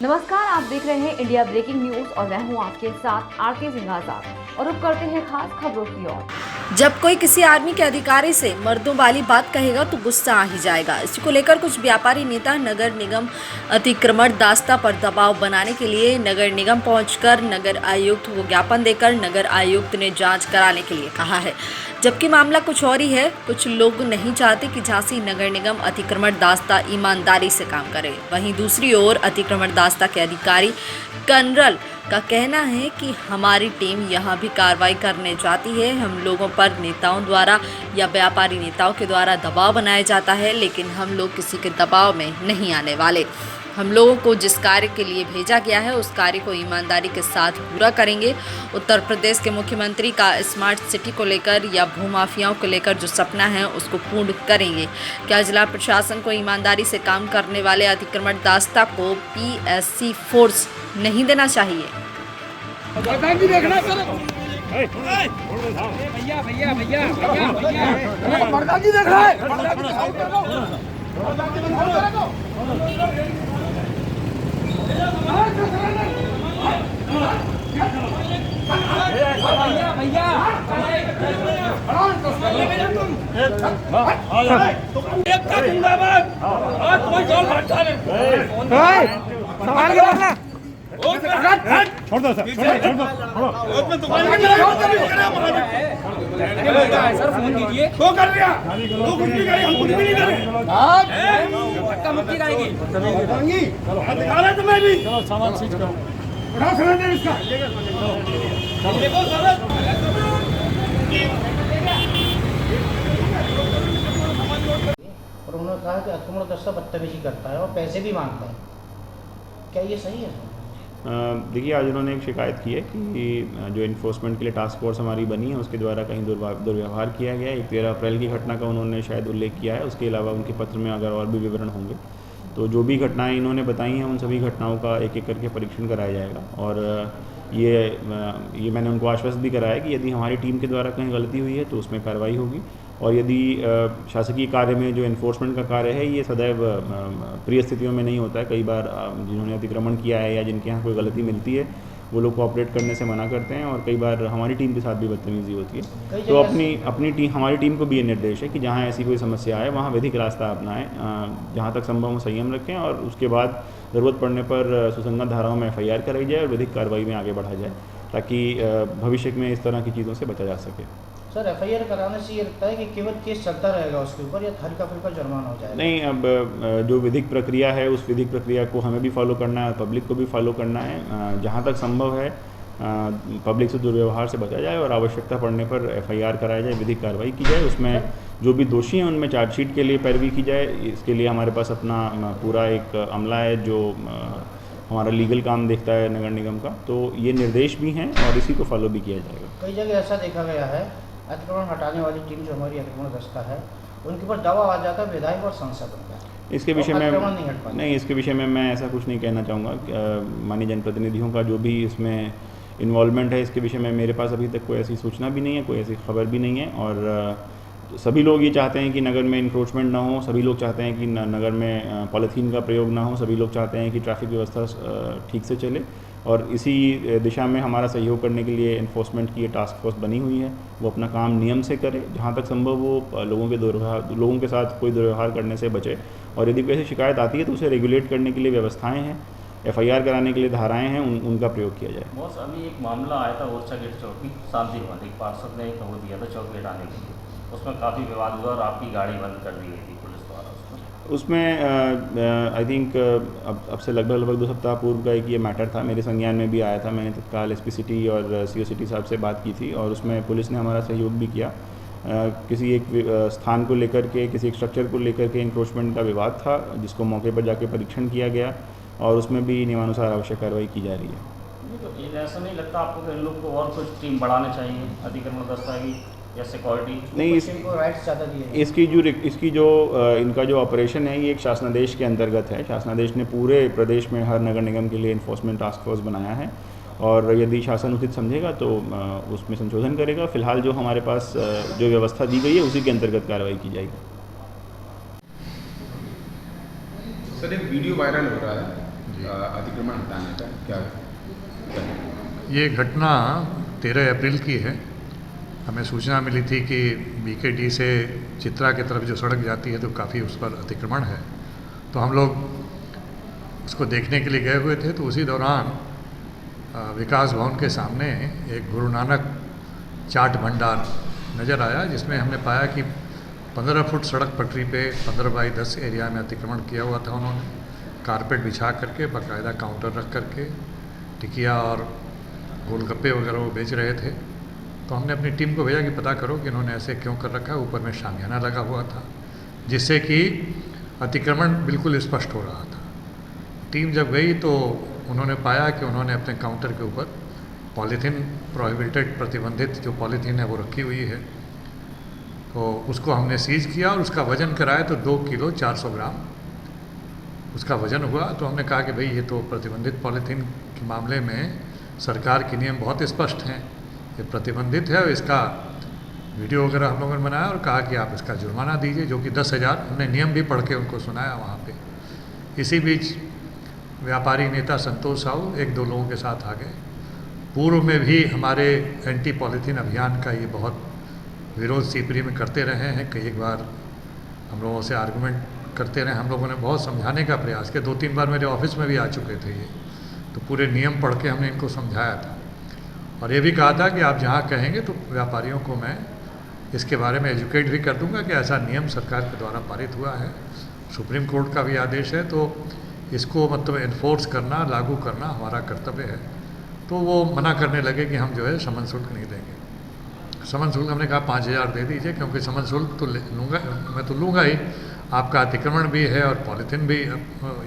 नमस्कार, आप देख रहे हैं इंडिया ब्रेकिंग न्यूज और मैं हूं आपके साथ आरके सिंह आजाद। और अब करते हैं खास खबरों की ओर। जब कोई किसी आर्मी के अधिकारी से मर्दों वाली बात कहेगा तो गुस्सा आ ही जाएगा। इसी को लेकर कुछ व्यापारी नेता नगर निगम अतिक्रमण दास्ता पर दबाव बनाने के लिए नगर निगम पहुंचकर नगर आयुक्त को ज्ञापन देकर नगर आयुक्त ने जांच कराने के लिए कहा है। जबकि मामला कुछ और ही है। कुछ लोग नहीं चाहते कि झांसी नगर निगम अतिक्रमण दास्ता ईमानदारी से काम करे। वहीं दूसरी ओर अतिक्रमण दास्ता के अधिकारी कर्नल का कहना है कि हमारी टीम यहाँ भी कार्रवाई करने जाती है। हम लोगों पर नेताओं द्वारा या व्यापारी नेताओं के द्वारा दबाव बनाया जाता है, लेकिन हम लोग किसी के दबाव में नहीं आने वाले। हम लोगों को जिस कार्य के लिए भेजा गया है उस कार्य को ईमानदारी के साथ पूरा करेंगे। उत्तर प्रदेश के मुख्यमंत्री का स्मार्ट सिटी को लेकर या भूमाफियाओं को लेकर जो सपना है उसको पूर्ण करेंगे। क्या जिला प्रशासन को ईमानदारी से काम करने वाले अतिक्रमण दास्ता को PSC फोर्स नहीं देना चाहिए? छोड़ दो सर, छोड़ दो। सर फोन कीजिए। तो कर दिया, तो कुछ भी करे, हम कुछ भी नहीं करे। धक्का मुक्की करेगी। दिखा रहे तुम्हें भी। चलो सामान सीज करो। उठाओ सिलेंडर इसका। देखो सर। और उन्होंने कहा कि अतिक्रमण दस्ता बदतमीजी करता है और पैसे भी मांगता है। क्या ये सही है? देखिए, आज उन्होंने एक शिकायत की है कि जो इन्फोर्समेंट के लिए टास्क फोर्स हमारी बनी है उसके द्वारा कहीं दुर्व्यवहार किया गया है। 13 अप्रैल की घटना का उन्होंने शायद उल्लेख किया है। उसके अलावा उनके पत्र में अगर और भी विवरण होंगे तो जो भी घटनाएं इन्होंने बताई हैं उन सभी घटनाओं का एक एक करके परीक्षण कराया जाएगा। और ये मैंने उनको आश्वस्त भी कराया कि यदि हमारी टीम के द्वारा कहीं गलती हुई है तो उसमें कार्रवाई होगी। और यदि शासकीय कार्य में जो इन्फोर्समेंट का कार्य है ये सदैव प्रिय स्थितियों में नहीं होता है। कई बार जिन्होंने अतिक्रमण किया है या जिनके यहाँ कोई गलती मिलती है वो लोग कोऑपरेट करने से मना करते हैं और कई बार हमारी टीम के साथ भी बदतमीजी होती है। तो हमारी टीम को भी ये निर्देश है कि जहाँ ऐसी कोई समस्या आए वहाँ विधिक रास्ता अपनाएं, जहाँ तक संभव हो संयम रखें और उसके बाद ज़रूरत पड़ने पर सुसंगत धाराओं में FIR कराई जाए और विधिक कार्रवाई में आगे बढ़ा जाए ताकि भविष्य में इस तरह की चीज़ों से बचा जा सके। सर, FIR कराने से ये लगता है कि केवल केस चलता रहेगा उसके ऊपर या हल्का फुल्का जुर्माना हो जाएगा? नहीं, अब जो विधिक प्रक्रिया है उस विधिक प्रक्रिया को हमें भी फॉलो करना है, पब्लिक को भी फॉलो करना है। जहाँ तक संभव है पब्लिक से दुर्व्यवहार से बचा जाए और आवश्यकता पड़ने पर FIR कराया जाए, विधिक कार्रवाई की जाए। उसमें जो भी दोषी हैं उनमें चार्जशीट के लिए पैरवी की जाए। इसके लिए हमारे पास अपना पूरा एक अमला है जो हमारा लीगल काम देखता है नगर निगम का। तो ये निर्देश भी हैं और इसी को फॉलो भी किया जाएगा। कई जगह ऐसा देखा गया है, अतिक्रमण हटाने वाली टीम जो हमारी अतिक्रमण दस्ता है उनके ऊपर दबाव आ जाता है विधायक और सांसद का। इसके विषय में नहीं, इसके विषय में मैं ऐसा कुछ नहीं कहना चाहूँगा। माननीय जनप्रतिनिधियों का जो भी इसमें इन्वॉल्वमेंट है इसके विषय में मेरे पास अभी तक कोई ऐसी सूचना भी नहीं है, कोई ऐसी खबर भी नहीं है। और सभी लोग ये चाहते हैं कि नगर में इंक्रोचमेंट ना हो, सभी लोग चाहते हैं कि नगर में पॉलीथीन का प्रयोग ना हो, सभी लोग चाहते हैं कि ट्रैफिक व्यवस्था ठीक से चले। और इसी दिशा में हमारा सहयोग करने के लिए इन्फोर्समेंट की ये टास्क फोर्स बनी हुई है। वो अपना काम नियम से करे, जहाँ तक संभव वो लोगों के साथ कोई दुर्व्यवहार करने से बचे। और यदि कोई ऐसी शिकायत आती है तो उसे रेगुलेट करने के लिए व्यवस्थाएं हैं, FIR कराने के लिए धाराएं हैं, उनका प्रयोग किया जाए। बॉस, अभी एक मामला आया था ओरछा गेट चौक की शांति भवन, एक पार्षद ने एक वो दिया था चौक गेट आने के लिए, उसमें काफ़ी विवाद हुआ और आपकी गाड़ी बंद कर दी गई थी पुलिस द्वारा। उसमें आई थिंक अब से लगभग 2 सप्ताह पूर्व का एक ये मैटर था, मेरे संज्ञान में भी आया था। मैंने तत्काल SP सिटी और CO सिटी साहब से बात की थी और उसमें पुलिस ने हमारा सहयोग भी किया। किसी एक स्थान को लेकर के, किसी एक स्ट्रक्चर को लेकर के इंक्रोचमेंट का विवाद था जिसको मौके पर जाके परीक्षण किया गया और उसमें भी नियमानुसार आवश्यक कार्रवाई की जा रही है। तो ये ऐसा नहीं लगता आपको कि इन लोग को और कुछ टीम बढ़ानी चाहिए अतिक्रमण दस्ता की या सिक्योरिटी? नहीं, इनको राइट्स ज़्यादा दिए। इसकी जो इनका जो ऑपरेशन है ये एक शासनादेश के अंतर्गत है। शासनादेश ने पूरे प्रदेश में हर नगर निगम के लिए इन्फोर्समेंट टास्क फोर्स बनाया है और यदि शासन उचित समझेगा तो उसमें संशोधन करेगा। फिलहाल जो हमारे पास जो व्यवस्था दी गई है उसी के अंतर्गत कार्रवाई की जाएगी। सर, एक वीडियो वायरल हो रहा है अतिक्रमण हटाने का क्या करें? ये घटना 13 अप्रैल की है। हमें सूचना मिली थी कि बीकेडी से चित्रा की तरफ जो सड़क जाती है तो काफ़ी उस पर अतिक्रमण है, तो हम लोग उसको देखने के लिए गए हुए थे। तो उसी दौरान विकास भवन के सामने एक गुरु नानक चाट भंडार नज़र आया, जिसमें हमने पाया कि 15 फुट सड़क पटरी पे 15 बाई 10 एरिया में अतिक्रमण किया हुआ था। उन्होंने कारपेट बिछा करके बाकायदा काउंटर रख करके टिकिया और गोलगप्पे वगैरह वो बेच रहे थे। तो हमने अपनी टीम को भेजा कि पता करो कि इन्होंने ऐसे क्यों कर रखा है। ऊपर में शामियाना लगा हुआ था जिससे कि अतिक्रमण बिल्कुल स्पष्ट हो रहा था। टीम जब गई तो उन्होंने पाया कि उन्होंने अपने काउंटर के ऊपर पॉलीथीन प्रोहिबिटेड प्रतिबंधित जो पॉलीथीन है वो रखी हुई है। तो उसको हमने सीज किया और उसका वज़न कराया तो 2 किलो 400 ग्राम उसका वज़न हुआ। तो हमने कहा कि भाई ये तो प्रतिबंधित पॉलीथीन के मामले में सरकार के नियम बहुत स्पष्ट हैं, ये प्रतिबंधित है और इसका वीडियो वगैरह हम लोगों ने बनाया और कहा कि आप इसका जुर्माना दीजिए, जो कि 10,000। हमने नियम भी पढ़ के उनको सुनाया वहाँ पे। इसी बीच व्यापारी नेता संतोष साहू 1-2 लोगों के साथ आ गए। पूर्व में भी हमारे एंटी पॉलीथीन अभियान का ये बहुत विरोध सीपरी में करते रहे हैं। कई एक बार हम लोगों से आर्गुमेंट करते रहे, हम लोगों ने बहुत समझाने का प्रयास किया। 2-3 बार मेरे ऑफिस में भी आ चुके थे ये, तो पूरे नियम पढ़ के हमने इनको समझाया था और ये भी कहा था कि आप जहाँ कहेंगे तो व्यापारियों को मैं इसके बारे में एजुकेट भी कर दूंगा कि ऐसा नियम सरकार के द्वारा पारित हुआ है, सुप्रीम कोर्ट का भी आदेश है, तो इसको मतलब एनफोर्स करना, लागू करना हमारा कर्तव्य है। तो वो मना करने लगे कि हम जो है समन शुल्क नहीं देंगे। समन शुल्क हमने कहा 5,000 दे दीजिए, क्योंकि समन शुल्क तो लूँगा, मैं तो लूँगा ही, आपका अतिक्रमण भी है और पॉलीथीन भी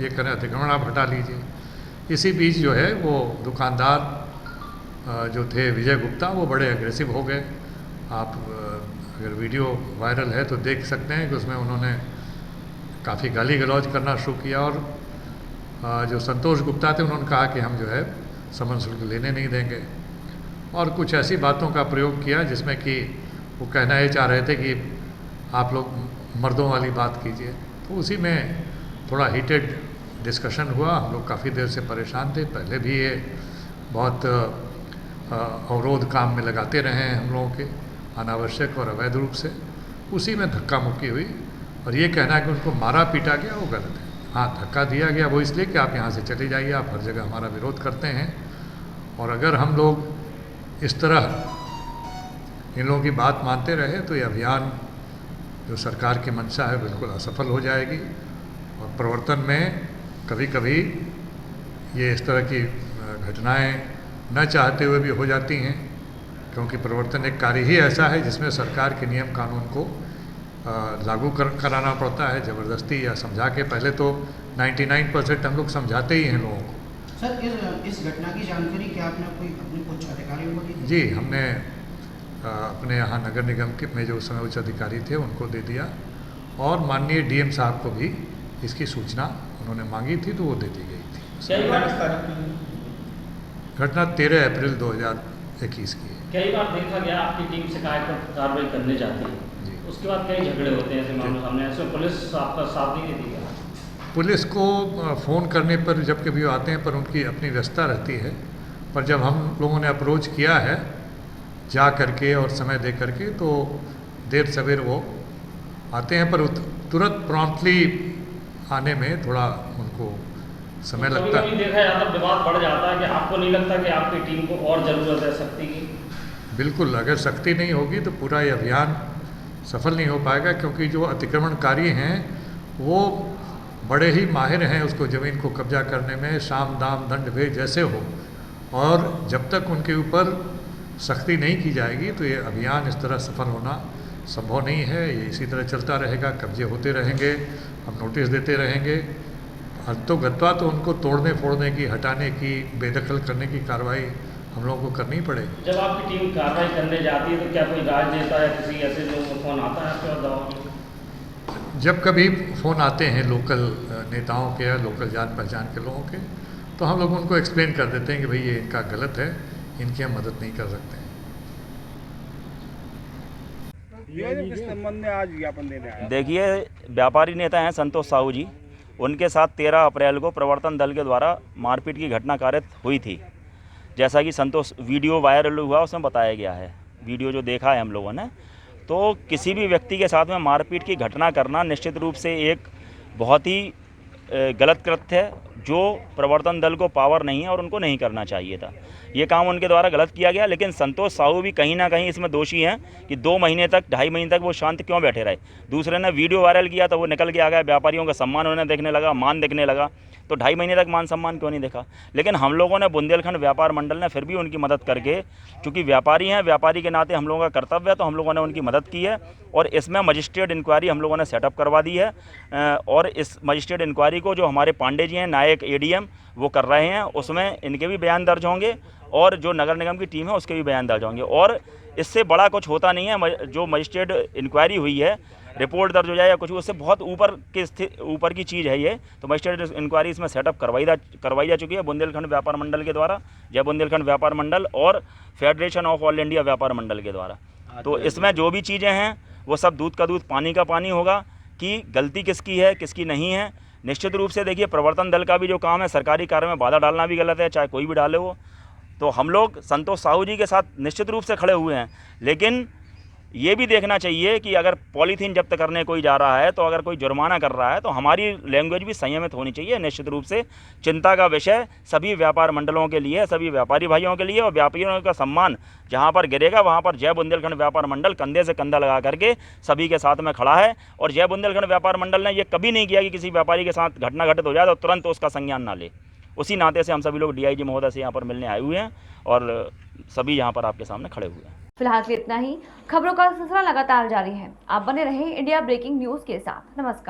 ये करें, अतिक्रमण आप हटा लीजिए। इसी बीच जो है वो दुकानदार जो थे विजय गुप्ता, वो बड़े एग्रेसिव हो गए। आप अगर वीडियो वायरल है तो देख सकते हैं कि उसमें उन्होंने काफ़ी गाली गलौज करना शुरू किया और जो संतोष गुप्ता थे उन्होंने कहा कि हम जो है समन शुल्क लेने नहीं देंगे और कुछ ऐसी बातों का प्रयोग किया जिसमें कि वो कहना ये चाह रहे थे कि आप लोग मर्दों वाली बात कीजिए। तो उसी में थोड़ा हीटेड डिस्कशन हुआ। हम लोग काफ़ी देर से परेशान थे, पहले भी ये बहुत अवरोध काम में लगाते रहे हैं हम लोगों के, अनावश्यक और अवैध रूप से। उसी में धक्का मुक्की हुई और ये कहना कि उनको मारा पीटा गया वो गलत है। हाँ, धक्का दिया गया वो इसलिए कि आप यहाँ से चले जाइए, आप हर जगह हमारा विरोध करते हैं। और अगर हम लोग इस तरह इन लोगों की बात मानते रहे तो ये अभियान जो सरकार की मंशा है बिल्कुल असफल हो जाएगी और प्रवर्तन में कभी कभी ये इस तरह की घटनाएं न चाहते हुए भी हो जाती हैं, क्योंकि प्रवर्तन एक कार्य ही ऐसा है जिसमें सरकार के नियम कानून को लागू कराना पड़ता है ज़बरदस्ती या समझा के। पहले तो 99% हम लोग समझाते ही हैं लोगों को। सर, इस घटना की जानकारी क्या आपने अपने कुछ अधिकारियों को दी? जी, हमने अपने यहाँ नगर निगम के में जो उस समय उच्च अधिकारी थे उनको दे दिया और माननीय डीएम साहब को भी इसकी सूचना उन्होंने मांगी थी तो वो दे दी गई थी। घटना 13 अप्रैल 2021 की है। कई बार देखा गया आपकी टीम शिकायत पर कार्रवाई करने जाती है, उसके बाद कई झगड़े होते हैं ऐसे मामले सामने, ऐसे पुलिस आपका साथ नहीं देती है? पुलिस को फ़ोन करने पर जब कभी वो आते हैं पर उनकी अपनी व्यस्तता रहती है, पर जब हम लोगों ने अप्रोच किया है जा करके और समय दे करके तो देर सवेर वो आते हैं, पर तुरंत प्रॉम्प्टली आने में थोड़ा उनको समय लगता है। देखा जाता है विवाद बढ़ जाता है कि आपको नहीं लगता कि आपकी टीम को और ज़रूरत है शक्ति की? बिल्कुल, अगर शक्ति नहीं होगी तो पूरा ये अभियान सफल नहीं हो पाएगा, क्योंकि जो अतिक्रमणकारी हैं वो बड़े ही माहिर हैं उसको ज़मीन को कब्जा करने में, साम दाम दंड भेद जैसे हो, और जब तक उनके ऊपर सख्ती नहीं की जाएगी तो ये अभियान इस तरह सफल होना संभव नहीं है। ये इसी तरह चलता रहेगा, कब्जे होते रहेंगे, हम नोटिस देते रहेंगे। तो गत्वा तो उनको तोड़ने फोड़ने की, हटाने की, बेदखल करने की कार्रवाई हम लोगों को करनी पड़ेगी। जब आपकी टीम कार्रवाई करने जाती है तो क्या कोई राजनेता या किसी ऐसे लोगों को फ़ोन आता है आपके दबाव? जब कभी फ़ोन आते हैं लोकल नेताओं के या लोकल जान पहचान के लोगों के, तो हम लोग उनको एक्सप्लेन कर देते हैं कि भाई ये इनका गलत है, इनकी हम मदद नहीं कर सकते हैं। किस संबंध में आज ज्ञापन देने आए? देखिए, व्यापारी नेता हैं संतोष साहू जी, उनके साथ 13 अप्रैल को प्रवर्तन दल के द्वारा मारपीट की घटना कारित हुई थी। जैसा कि संतोष वीडियो वायरल हुआ उसमें बताया गया है, वीडियो जो देखा है हम लोगों ने, तो किसी भी व्यक्ति के साथ में मारपीट की घटना करना निश्चित रूप से एक बहुत ही गलत कृत्य है, जो प्रवर्तन दल को पावर नहीं है और उनको नहीं करना चाहिए था। ये काम उनके द्वारा गलत किया गया, लेकिन संतोष साहू भी कहीं ना कहीं इसमें दोषी हैं कि 2 महीने तक 2.5 महीने तक वो शांत क्यों बैठे रहे। दूसरे ने वीडियो वायरल किया तो वो निकल के आ गया, व्यापारियों का सम्मान उन्हें देखने लगा, मान देखने लगा, तो 2.5 महीने तक मान सम्मान क्यों नहीं देखा। लेकिन हम लोगों ने बुंदेलखंड व्यापार मंडल ने फिर भी उनकी मदद करके, चूँकि व्यापारी हैं, व्यापारी के नाते हम लोगों का कर्तव्य है, तो हम लोगों ने उनकी मदद की है और इसमें मजिस्ट्रेट इंक्वायरी हम लोगों ने सेटअप करवा दी है। और इस मजिस्ट्रेट इंक्वायरी को जो हमारे पांडे जी हैं, नायक ADM, वो कर रहे हैं, उसमें इनके भी बयान दर्ज होंगे और जो नगर निगम की टीम है उसके भी बयान दर्ज होंगे। और इससे बड़ा कुछ होता नहीं है, जो मजिस्ट्रेट इंक्वायरी हुई है, रिपोर्ट दर्ज हो जाए या कुछ, उससे बहुत ऊपर की चीज़ है ये। तो मजिस्ट्रेट इंक्वायरी इसमें सेटअप करवाई जा चुकी है बुंदेलखंड व्यापार मंडल के द्वारा, जय बुंदेलखंड व्यापार मंडल और फेडरेशन ऑफ ऑल इंडिया व्यापार मंडल के द्वारा। तो इसमें जो भी चीज़ें हैं वो सब दूध का दूध पानी का पानी होगा कि गलती किसकी है किसकी नहीं है। निश्चित रूप से देखिए, प्रवर्तन दल का भी जो काम है, सरकारी कार्य में बाधा डालना भी गलत है, चाहे कोई भी डाले हो। तो हम लोग संतोष साहू जी के साथ निश्चित रूप से खड़े हुए हैं, लेकिन ये भी देखना चाहिए कि अगर पॉलीथीन जब्त करने कोई जा रहा है, तो अगर कोई जुर्माना कर रहा है, तो हमारी लैंग्वेज भी संयमित होनी चाहिए। निश्चित रूप से चिंता का विषय सभी व्यापार मंडलों के लिए, सभी व्यापारी भाइयों के लिए, और व्यापारियों का सम्मान जहाँ पर गिरेगा वहाँ पर जय बुंदेलखंड व्यापार मंडल कंधे से कंधा लगा करके सभी के साथ में खड़ा है। और जय बुंदेलखंड व्यापार मंडल ने ये कभी नहीं किया कि किसी व्यापारी के साथ घटना घटित हो जाए तो तुरंत उसका संज्ञान ना ले। उसी नाते से हम सभी लोग DIG महोदय से यहाँ पर मिलने आए हुए हैं और सभी यहाँ पर आपके सामने खड़े हुए हैं। फिलहाल के इतना ही। खबरों का सिलसिला लगातार जारी है, आप बने रहें इंडिया ब्रेकिंग न्यूज के साथ। नमस्कार।